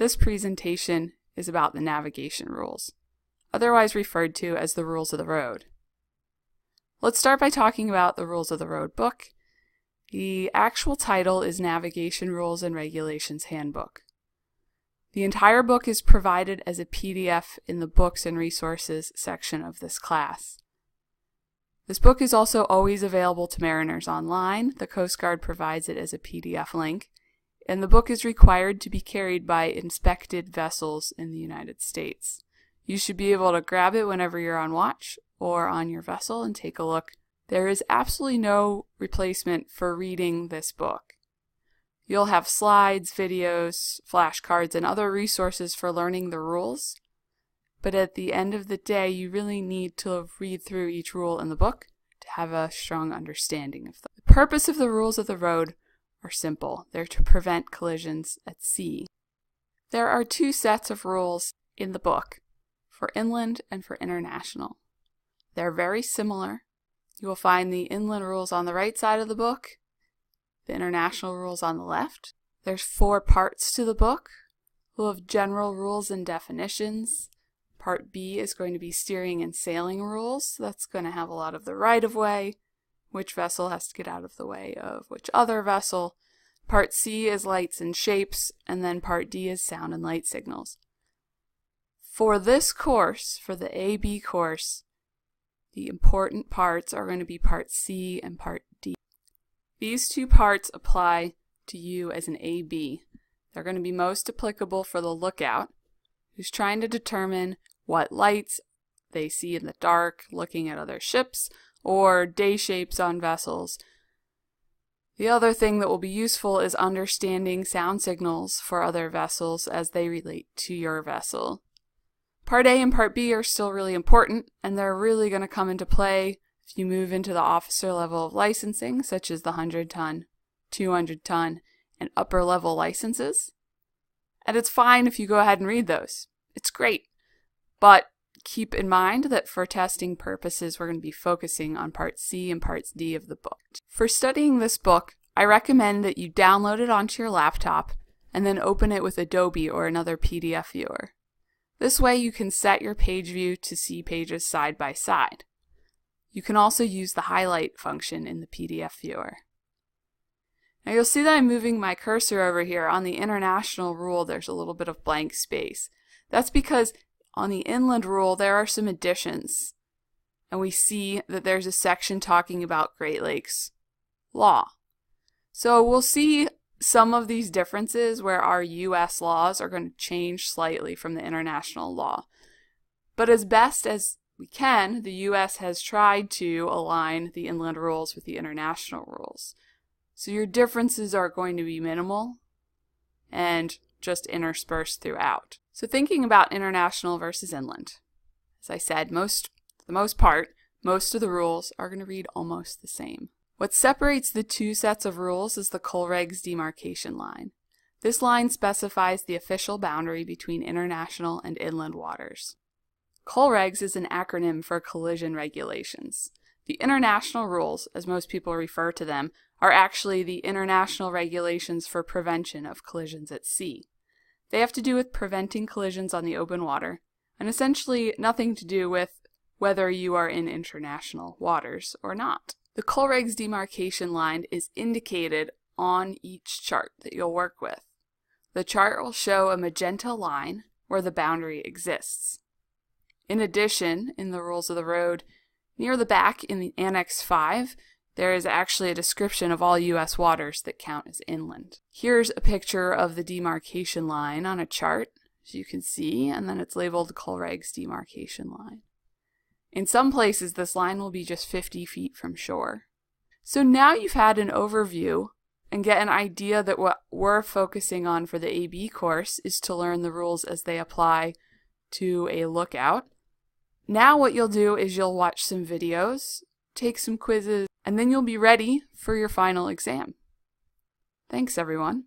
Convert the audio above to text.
This presentation is about the navigation rules, otherwise referred to as the rules of the road. Let's start by talking about the Rules of the Road book. The actual title is Navigation Rules and Regulations Handbook. The entire book is provided as a PDF in the Books and Resources section of this class. This book is also always available to mariners online. The Coast Guard provides it as a PDF link, and the book is required to be carried by inspected vessels in the United States. You should be able to grab it whenever you're on watch or on your vessel and take a look. There is absolutely no replacement for reading this book. You'll have slides, videos, flashcards, and other resources for learning the rules, but at the end of the day, you really need to read through each rule in the book to have a strong understanding of them. The purpose of the rules of the road are simple. They're to prevent collisions at sea. There are two sets of rules in the book, for inland and for international. They're very similar. You will find the inland rules on the right side of the book, the international rules on the left. There's 4 parts to the book. We'll have general rules and definitions. Part B is going to be steering and sailing rules. That's going to have a lot of the right-of-way, which vessel has to get out of the way of which other vessel. Part C is lights and shapes, and then Part D is sound and light signals. For this course, for the AB course, the important parts are going to be Part C and Part D. These 2 parts apply to you as an AB. They're going to be most applicable for the lookout, who's trying to determine what lights they see in the dark, looking at other ships, or day shapes on vessels. The other thing that will be useful is understanding sound signals for other vessels as they relate to your vessel. Part A and Part B are still really important, and they're really going to come into play if you move into the officer level of licensing, such as the 100-ton, 200-ton, and upper level licenses. And it's fine if you go ahead and read those. It's great. But keep in mind that for testing purposes, we're going to be focusing on Part C and Part D of the book. For studying this book, I recommend that you download it onto your laptop and then open it with Adobe or another PDF viewer. This way you can set your page view to see pages side by side. You can also use the highlight function in the PDF viewer. Now you'll see that I'm moving my cursor over here. On the international rule, there's a little bit of blank space. That's because on the inland rule, there are some additions. And we see that there's a section talking about Great Lakes law. So we'll see some of these differences where our U.S. laws are going to change slightly from the international law. But as best as we can, the U.S. has tried to align the inland rules with the international rules. So your differences are going to be minimal and just interspersed throughout. So thinking about international versus inland, as I said, for the most part, most of the rules are going to read almost the same. What separates the 2 sets of rules is the Colregs demarcation line. This line specifies the official boundary between international and inland waters. Colregs is an acronym for collision regulations. The international rules, as most people refer to them, are actually the international regulations for prevention of collisions at sea. They have to do with preventing collisions on the open water, and essentially nothing to do with whether you are in international waters or not. The Colregs demarcation line is indicated on each chart that you'll work with. The chart will show a magenta line where the boundary exists. In addition, in the Rules of the Road, near the back in the Annex 5, there is actually a description of all U.S. waters that count as inland. Here's a picture of the demarcation line on a chart, as you can see, and then it's labeled Colregs demarcation line. In some places, this line will be just 50 feet from shore. So now you've had an overview and get an idea that what we're focusing on for the AB course is to learn the rules as they apply to a lookout. Now what you'll do is you'll watch some videos, take some quizzes, and then you'll be ready for your final exam. Thanks, everyone.